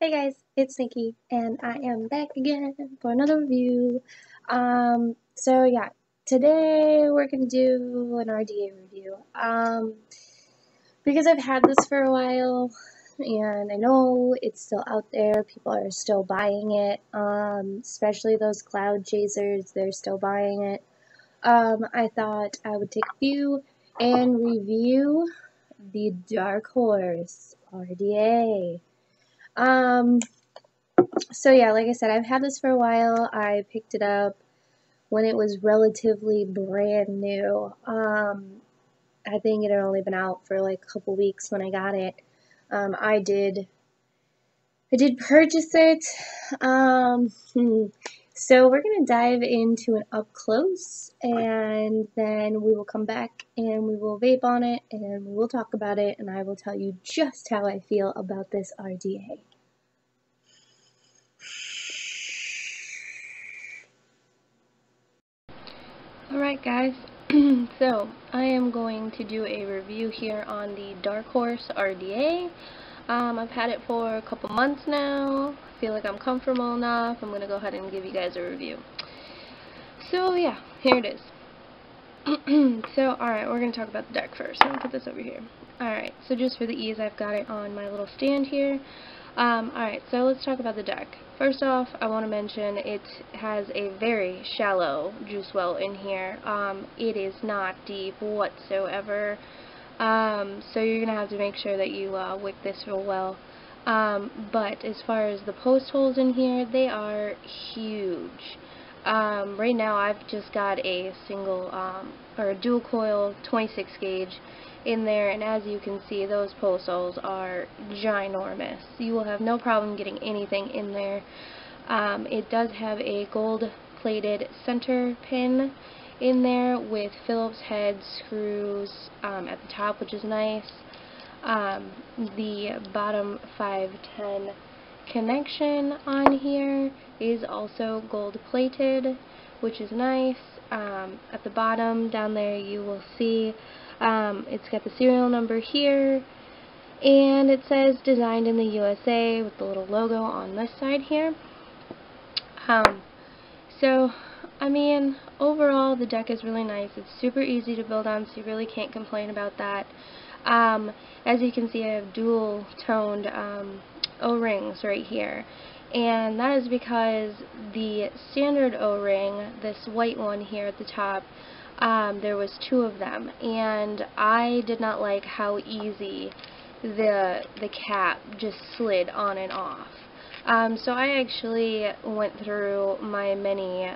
Hey guys, it's Nikki, and I am back again for another review. So yeah, today we're gonna do an RDA review. Because I've had this for a while, and I know it's still out there. People are still buying it. Especially those cloud chasers, they're still buying it. I thought I would take a few and review the Dark Horse RDA. So yeah, like I said, I've had this for a while. I picked it up when it was relatively brand new. I think it had only been out for like a couple weeks when I got it. I did purchase it. So we're gonna dive into it up close, and then we will come back and we will vape on it, and we will talk about it, and I will tell you just how I feel about this RDA. Alright guys, so I am going to do a review here on the Dark Horse RDA. I've had it for a couple months now. I feel like I'm comfortable enough. I'm going to go ahead and give you guys a review. So yeah, here it is. So alright, we're going to talk about the deck first. I'm going to put this over here. Alright, so just for the ease, I've got it on my little stand here. Alright, so let's talk about the deck. First off, I want to mention it has a very shallow juice well in here. It is not deep whatsoever. So you're going to have to make sure that you wick this real well. But as far as the post holes in here, they are huge. Right now I've just got a single, or a dual coil 26 gauge in there, and as you can see, those post holes are ginormous. You will have no problem getting anything in there. It does have a gold plated center pin in there with Phillips head screws at the top, which is nice. The bottom 510 connection on here is also gold plated, which is nice. At the bottom down there you will see it's got the serial number here, and it says designed in the USA with the little logo on this side here. So I mean, overall the deck is really nice. It's super easy to build on, so you really can't complain about that. As you can see, I have dual toned O-rings right here, and that is because the standard O-ring, this white one here at the top, there was two of them, and I did not like how easy the cap just slid on and off. So I actually went through my many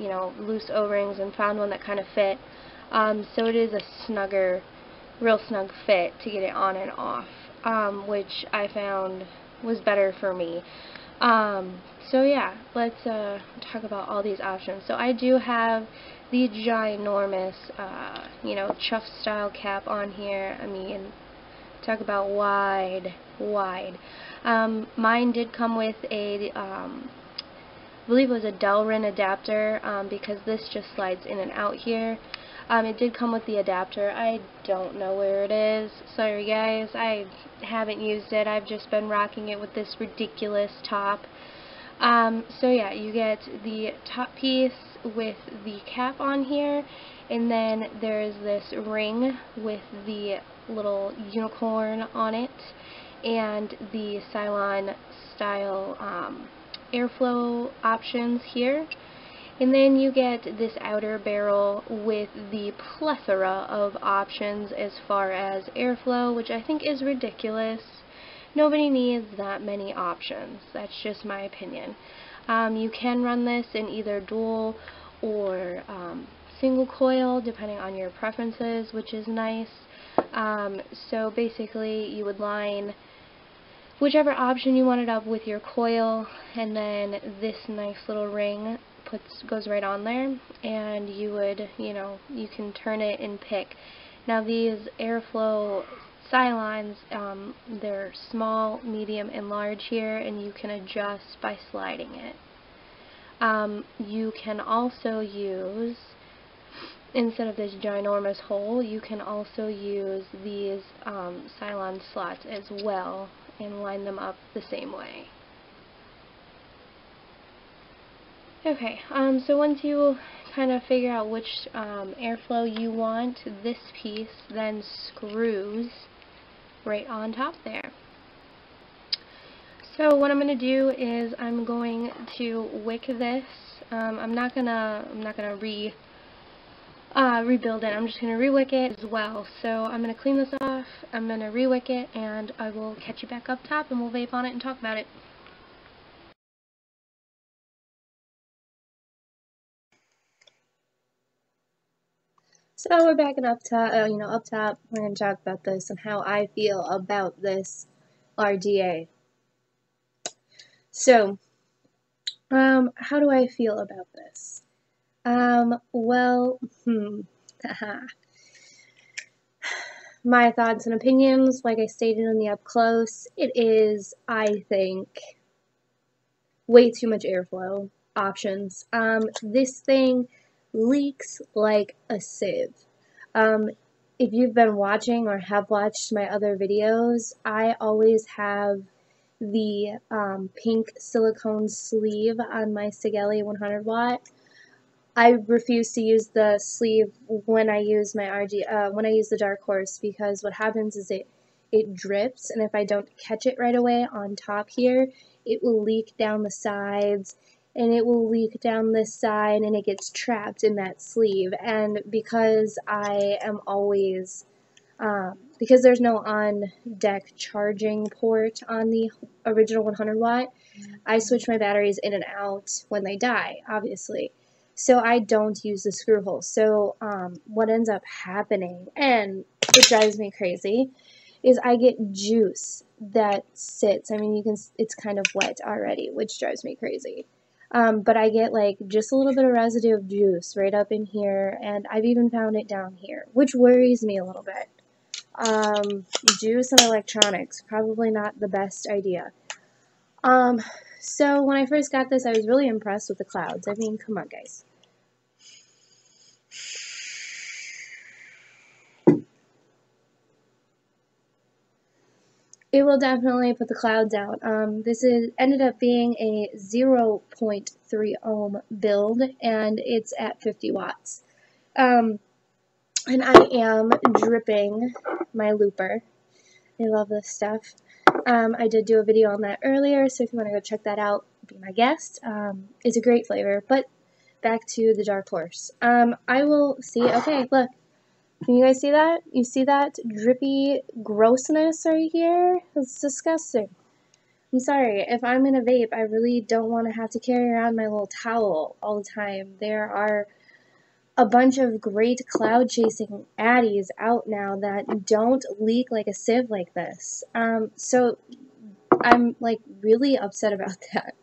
you know, loose O-rings and found one that kind of fit. So it is a snugger, real snug fit to get it on and off, which I found was better for me. So yeah, let's talk about all these options. So I do have the ginormous, you know, chuff style cap on here. I mean, talk about wide. Mine did come with a, I believe it was a Delrin adapter, because this just slides in and out here. It did come with the adapter. I don't know where it is. Sorry guys, I haven't used it. I've just been rocking it with this ridiculous top. So yeah, you get the top piece with the cap on here, and then there's this ring with the little unicorn on it, and the Cylon style airflow options here. And then you get this outer barrel with the plethora of options as far as airflow, which I think is ridiculous. Nobody needs that many options. That's just my opinion. You can run this in either dual or single coil, depending on your preferences, which is nice. So basically you would line whichever option you wanted up with your coil, and then this nice little ring goes right on there, and you would, you know, you can turn it and pick. Now these airflow Cylons, they're small, medium, and large here, and you can adjust by sliding it. You can also use, instead of this ginormous hole, you can also use these Cylon slots as well and line them up the same way. Okay, so once you kind of figure out which airflow you want, this piece then screws right on top there. So what I'm going to do is I'm going to wick this. I'm not gonna rebuild it. I'm just going to re-wick it as well. So I'm going to clean this off, I'm going to re-wick it, and I will catch you back up top and we'll vape on it and talk about it. So we're back up top, up top, we're going to talk about this and how I feel about this RDA. So, how do I feel about this? My thoughts and opinions, like I stated in the up close, it is, I think, way too much airflow options. This thing leaks like a sieve. If you've been watching or have watched my other videos, I always have the pink silicone sleeve on my Sigelei 100 watt. I refuse to use the sleeve when I use my when I use the Dark Horse, because what happens is it drips, and if I don't catch it right away on top here, it will leak down the sides, and it will leak down this side, and it gets trapped in that sleeve. And because I am always because there's no on-deck charging port on the original 100 watt, I switch my batteries in and out when they die, obviously. So I don't use the screw hole. So what ends up happening, and it drives me crazy, is I get juice that sits. I mean, it's kind of wet already, which drives me crazy. But I get like just a little bit of residue of juice right up in here, and I've even found it down here, which worries me a little bit. Juice and electronics, probably not the best idea. So when I first got this, I was really impressed with the clouds. I mean, come on, guys. It will definitely put the clouds out. This ended up being a 0.3 ohm build, and it's at 50 watts. And I am dripping my looper. I love this stuff. I did do a video on that earlier, so if you want to go check that out, be my guest. It's a great flavor, but back to the Dark Horse. I will see, okay, look. Can you guys see that? You see that drippy grossness right here? It's disgusting. I'm sorry, if I'm in a vape, I really don't want to have to carry around my little towel all the time. There are a bunch of great cloud chasing addies out now that don't leak like a sieve like this. So I'm like really upset about that.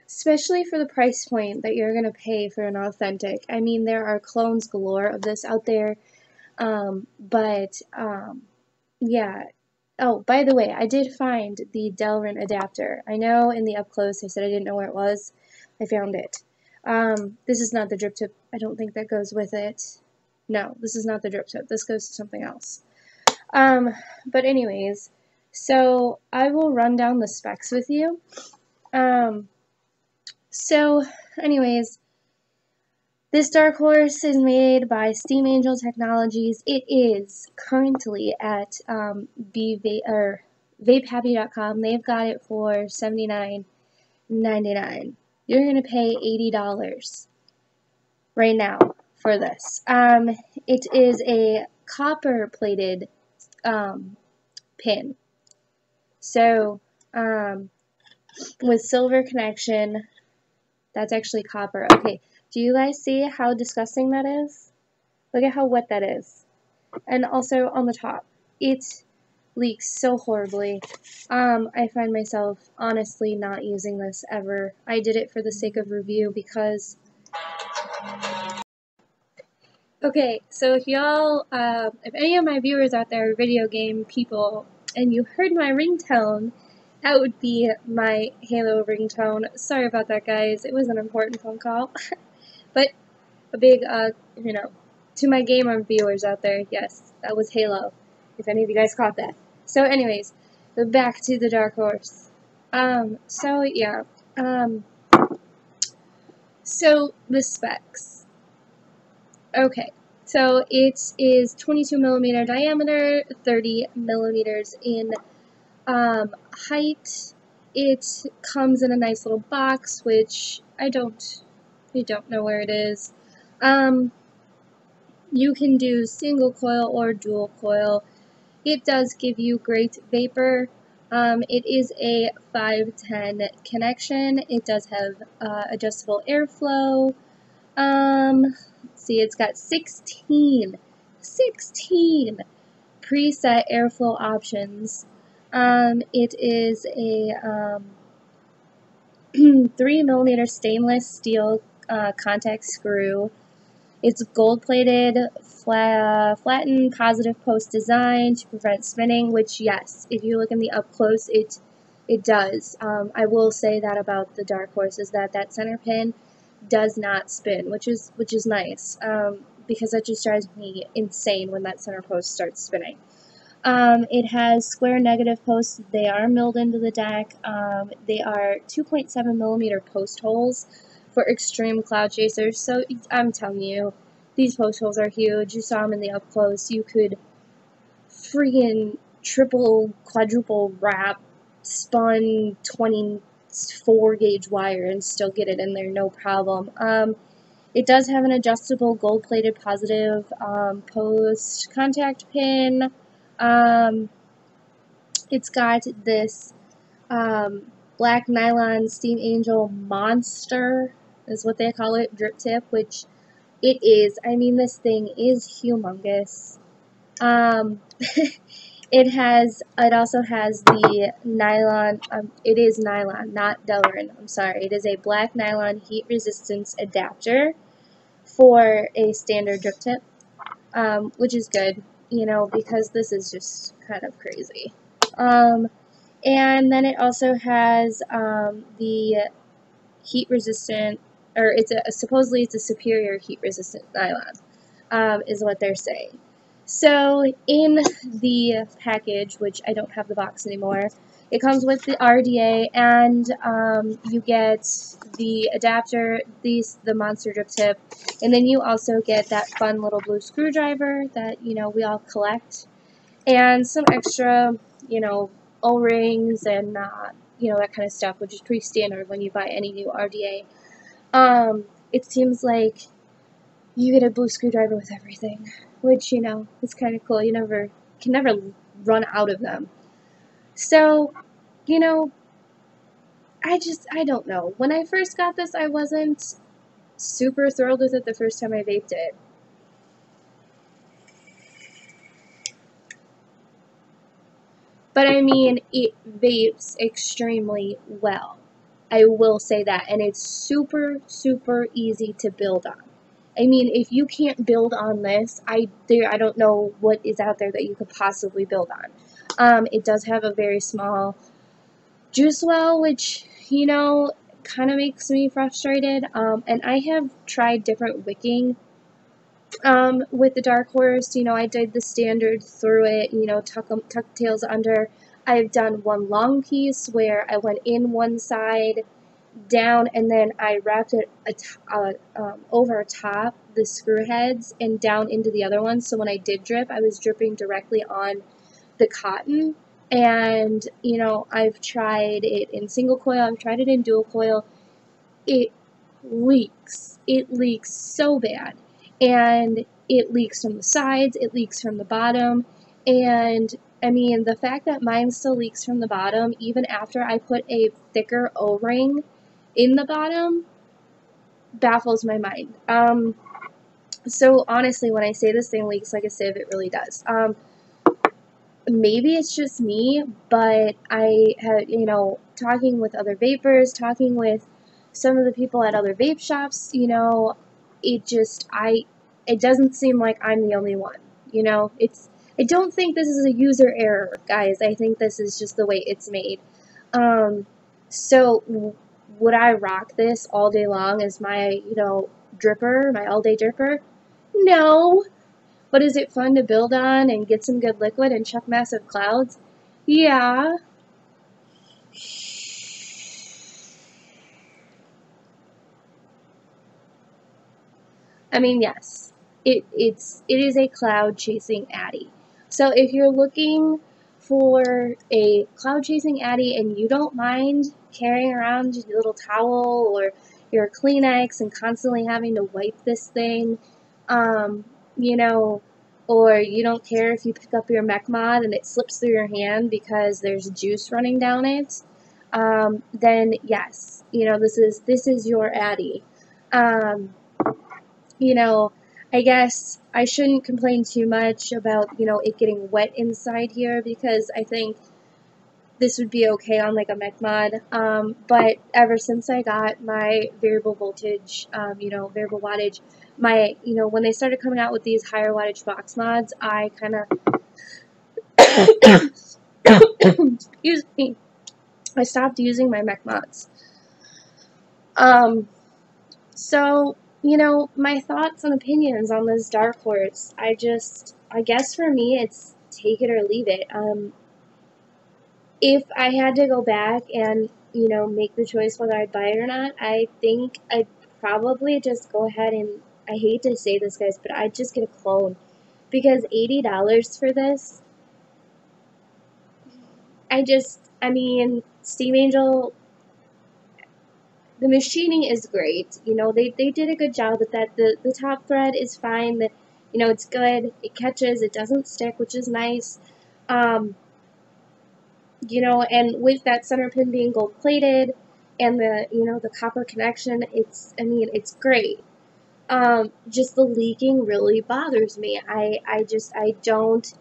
Especially for the price point that you're going to pay for an authentic. I mean, there are clones galore of this out there. Yeah. Oh, by the way, I did find the Delrin adapter. I know in the up close I said I didn't know where it was. I found it. This is not the drip tip. I don't think that goes with it. No, this is not the drip tip. This goes to something else. But anyways, so I will run down the specs with you. So anyways, this Dark Horse is made by Steam Angel Technologies. It is currently at vapehappy.com. They've got it for $79.99. You're going to pay $80 right now for this. It is a copper-plated pin. So, with silver connection, that's actually copper. Okay. Do you guys see how disgusting that is? Look at how wet that is. And also on the top, it leaks so horribly. I find myself honestly not using this ever. I did it for the sake of review because... Okay, so if y'all, if any of my viewers out there are video game people and you heard my ringtone, that would be my Halo ringtone. Sorry about that, guys. It was an important phone call. But a big, to my gamer viewers out there, yes, that was Halo, if any of you guys caught that. So anyways, back to the Dark Horse. So So the specs. Okay, so it is 22 millimeter diameter, 30 millimeters in height. It comes in a nice little box, which I don't know where it is. You can do single coil or dual coil. It does give you great vapor. It is a 510 connection. It does have adjustable airflow. Let's see, it's got 16 preset airflow options. It is a 3 millimeter stainless steel contact screw. It's gold-plated, flattened positive post design to prevent spinning, which, yes, if you look in the up close, it does. I will say that about the Dark Horse, is that that center pin does not spin, which is nice, because that just drives me insane when that center post starts spinning. It has square negative posts. They are milled into the deck. They are 2.7 millimeter post holes for extreme cloud chasers. So I'm telling you, these post holes are huge. You saw them in the up close. You could freaking triple, quadruple wrap spun 24 gauge wire and still get it in there, no problem. It does have an adjustable gold-plated positive post contact pin. It's got this black nylon Steam Angel Monster, is what they call it, drip tip, which it is. I mean, this thing is humongous. It also has the nylon, it is nylon, not Delrin, I'm sorry. It is a black nylon heat resistance adapter for a standard drip tip, which is good, you know, because this is just kind of crazy. And then it also has the heat resistant, or supposedly it's a superior heat resistant nylon, is what they're saying. So in the package, which I don't have the box anymore, it comes with the RDA, and you get the adapter, the monster drip tip, and then you also get that fun little blue screwdriver that, you know, we all collect, and some extra, you know, O-rings and, you know, that kind of stuff, which is pretty standard when you buy any new RDA. It seems like you get a blue screwdriver with everything, which, you know, is kind of cool. You can never run out of them. So, you know, I don't know. When I first got this, I wasn't super thrilled with it the first time I vaped it. But I mean, it vapes extremely well. I will say that. And it's super, super easy to build on. I mean, if you can't build on this, I don't know what is out there that you could possibly build on. It does have a very small juice well, which, you know, kind of makes me frustrated. And I have tried different wicking with the Dark Horse. You know, I did the standard through it, you know, tuck tails under. I've done one long piece where I went in one side, down, and then I wrapped it over top the screw heads and down into the other one. So when I did drip, I was dripping directly on the cotton. And, you know, I've tried it in single coil, I've tried it in dual coil. It leaks. It leaks so bad. And it leaks from the sides, it leaks from the bottom, and I mean, the fact that mine still leaks from the bottom, even after I put a thicker O-ring in the bottom, baffles my mind. So honestly, when I say this thing leaks like a sieve, it really does. Maybe it's just me, but I have, you know, talking with other vapors, talking with some of the people at other vape shops, you know, it doesn't seem like I'm the only one, you know. I don't think this is a user error, guys. I think this is just the way it's made. So would I rock this all day long as my, you know, dripper, my all-day dripper? No. But is it fun to build on and get some good liquid and chuck massive clouds? Yeah. I mean, yes, it is a cloud chasing Addy. So if you're looking for a cloud chasing Addy and you don't mind carrying around your little towel or your Kleenex and constantly having to wipe this thing, you know, or you don't care if you pick up your mech mod and it slips through your hand because there's juice running down it, then yes, you know, this is your Addy. You know, I guess I shouldn't complain too much about, you know, it getting wet inside here because I think this would be okay on like a mech mod. But ever since I got my variable voltage, you know, variable wattage, my, you know, when they started coming out with these higher wattage box mods, I kind of, excuse me, I stopped using my mech mods. So, you know, my thoughts and opinions on this Dark Horse, I guess for me, it's take it or leave it. If I had to go back and, you know, make the choice whether I'd buy it or not, I think I'd probably just go ahead and, I hate to say this, guys, but I'd just get a clone. Because $80 for this, I mean, Steam Angel, the machining is great. You know, they did a good job with that. The top thread is fine. That, you know, it's good. It catches. It doesn't stick, which is nice. You know, and with that center pin being gold plated and the, you know, the copper connection, I mean, it's great. Just the leaking really bothers me. I don't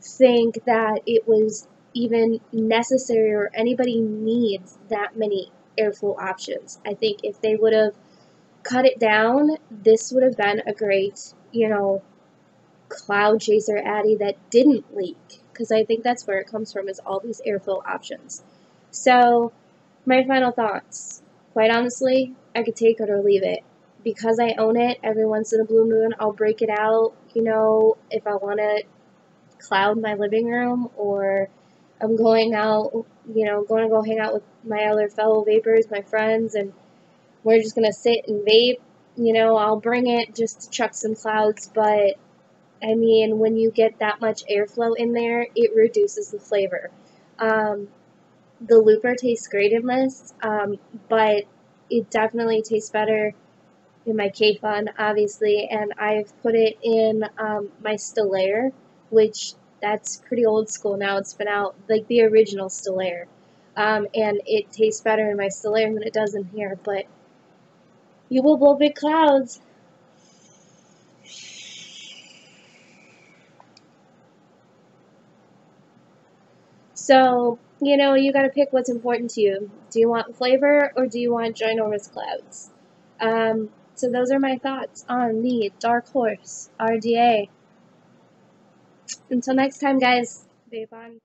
think that it was even necessary or anybody needs that many airflow options. I think if they would have cut it down, this would have been a great, you know, cloud chaser Addy that didn't leak. Because I think that's where it comes from, is all these airflow options. So, my final thoughts. Quite honestly, I could take it or leave it. Because I own it, every once in a blue moon, I'll break it out, you know, if I want to cloud my living room, or I'm going out, you know, going to go hang out with my other fellow vapors, my friends, and we're just going to sit and vape, you know, I'll bring it just to chuck some clouds, but I mean, when you get that much airflow in there, it reduces the flavor. The looper tastes great in this, but it definitely tastes better in my K-Fun, obviously, and I've put it in my Stellaire, which that's pretty old school now. It's been out, like the original Stellaire, and it tastes better in my Stellaire than it does in here, but you will blow big clouds. So, you know, you gotta pick what's important to you. Do you want flavor or do you want ginormous clouds? So those are my thoughts on the Dark Horse RDA. Until next time, guys, vape on.